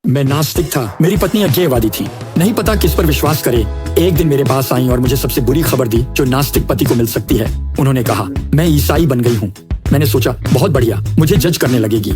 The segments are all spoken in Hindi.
मैं नास्तिक था। मेरी पत्नी अज्ञेयवादी थी। नहीं पता किस पर विश्वास करे। एक दिन मेरे पास आई और मुझे सबसे बुरी खबर दी जो नास्तिक पति को मिल सकती है। उन्होंने कहा, मैं ईसाई बन गई हूँ। मैंने सोचा, बहुत बढ़िया, मुझे जज करने लगेगी।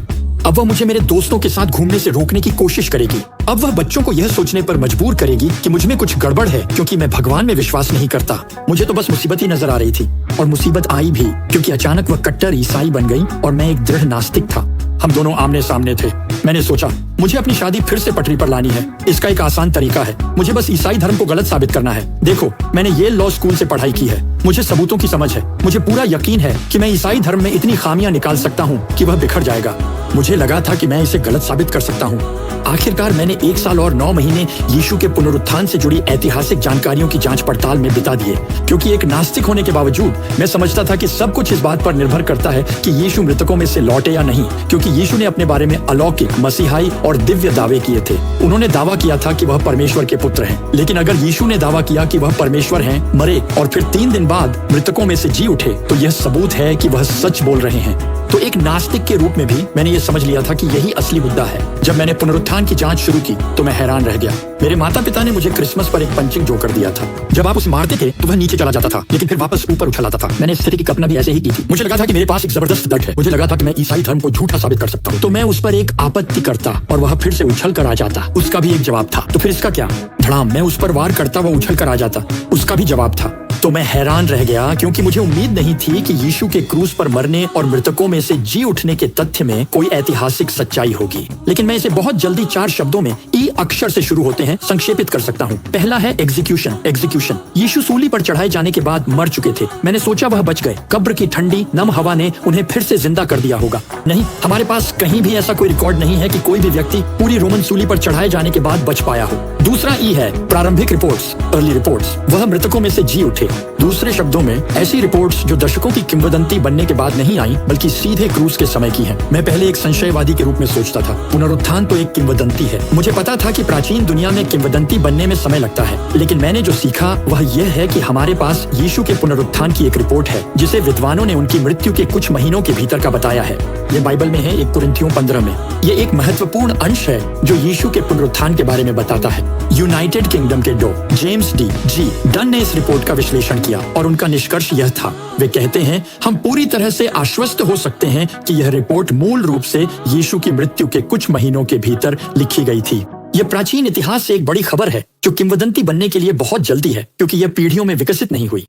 अब वह मुझे मेरे दोस्तों के साथ घूमने से रोकने की कोशिश करेगी। अब वह बच्चों को यह सोचने पर मजबूर करेगी कि मुझ में कुछ गड़बड़ है क्योंकि मैं भगवान में विश्वास नहीं करता। मुझे तो बस मुसीबत ही नजर आ रही थी, और मुसीबत आई भी क्योंकि अचानक वह कट्टर ईसाई बन गई और मैं एक दृढ़ नास्तिक था। हम दोनों आमने सामने थे। मैंने सोचा, मुझे अपनी शादी फिर से पटरी पर लानी है। इसका एक आसान तरीका है, मुझे बस ईसाई धर्म को गलत साबित करना है। देखो, मैंने येल लॉ स्कूल से पढ़ाई की है, मुझे सबूतों की समझ है। मुझे पूरा यकीन है कि मैं ईसाई धर्म में इतनी खामियां निकाल सकता हूँ कि वह बिखर जाएगा। मुझे लगा था कि मैं इसे गलत साबित कर सकता हूँ। आखिरकार मैंने 1 साल और 9 महीने यीशु के पुनरुत्थान से जुड़ी ऐतिहासिक जानकारियों की जांच पड़ताल में बिता दिए। क्योंकि एक नास्तिक होने के बावजूद मैं समझता था कि सब कुछ इस बात पर निर्भर करता है कि यीशु मृतकों में से लौटे या नहीं, क्योंकि यीशु ने अपने बारे में अलौकिक, मसीहाई और दिव्य दावे किए थे। उन्होंने दावा किया था कि वह परमेश्वर के पुत्र हैं। लेकिन अगर यीशु ने दावा किया कि वह परमेश्वर हैं, मरे और फिर 3 दिन बाद मृतकों में से जी उठे, तो यह सबूत है कि वह सच बोल रहे हैं। तो एक नास्तिक के रूप में भी मैंने ये समझ लिया था कि यही असली मुद्दा है। जब मैंने पुनरुत्थान की जांच शुरू की तो मैं हैरान रह गया। मेरे माता पिता ने मुझे क्रिसमस पर एक पंचिंग जोकर दिया था। जब आप उसे मारते थे तो वह नीचे चला जाता था, लेकिन फिर वापस ऊपर उछल आता था। मैंने स्थिति की कल्पना भी ऐसे ही की थी। मुझे लगा था कि मेरे पास एक जबरदस्त दर्द है। मुझे लगा था कि मैं ईसाई धर्म को झूठा साबित कर सकता हूँ। तो मैं उस पर एक आपत्ति करता और वह फिर से उछल कर आ जाता। उसका भी एक जवाब था। तो फिर इसका क्या? धड़ाम, मैं उस पर वार करता, वह उछल कर आ जाता। उसका भी जवाब था। तो मैं हैरान रह गया क्योंकि मुझे उम्मीद नहीं थी कि यीशु के क्रूस पर मरने और मृतकों में से जी उठने के तथ्य में कोई ऐतिहासिक सच्चाई होगी। लेकिन मैं इसे बहुत जल्दी 4 शब्दों में ई अक्षर से शुरू होते हैं संक्षेपित कर सकता हूँ। पहला है एग्जीक्यूशन। एग्जीक्यूशन। यीशु सूली पर चढ़ाए जाने के बाद मर चुके थे। मैंने सोचा वह बच गए। कब्र की ठंडी नम हवा ने उन्हें फिर से जिंदा कर दिया होगा। नहीं, हमारे पास कहीं भी ऐसा कोई रिकॉर्ड नहीं है कि कोई भी व्यक्ति पूरी रोमन सूली पर चढ़ाए जाने के बाद बच पाया हो। दूसरा ई है प्रारंभिक रिपोर्ट्स, अर्ली रिपोर्ट्स। वह मृतकों में से जी उठे। दूसरे शब्दों में, ऐसी रिपोर्ट्स जो दशकों की किंवदंती बनने के बाद नहीं आई, बल्कि सीधे क्रूस के समय की हैं। मैं पहले एक संशयवादी के रूप में सोचता था। पुनरुत्थान तो एक किंवदंती है। मुझे पता था कि प्राचीन दुनिया में किंवदंती बनने में समय लगता है, लेकिन मैंने जो सीखा वह यह है कि हमारे पास यीशु के पुनरुत्थान की एक रिपोर्ट है जिसे विद्वानों ने उनकी मृत्यु के कुछ महीनों के भीतर का बताया है। ये बाइबल में है, 1 कुरिन्थियों 15 में। ये एक महत्वपूर्ण अंश है जो यीशु के पुनरुत्थान के बारे में बताता है। यूनाइटेड किंगडम के डो जेम्स डी डन ने इस रिपोर्ट का विश्लेषण किया और उनका निष्कर्ष यह था। वे कहते हैं, हम पूरी तरह से आश्वस्त हो सकते हैं कि यह रिपोर्ट मूल रूप से यीशु की मृत्यु के कुछ महीनों के भीतर लिखी गई थी। यह प्राचीन इतिहास से एक बड़ी खबर है जो किंवदंती बनने के लिए बहुत जल्दी है, क्योंकि यह पीढ़ियों में विकसित नहीं हुई।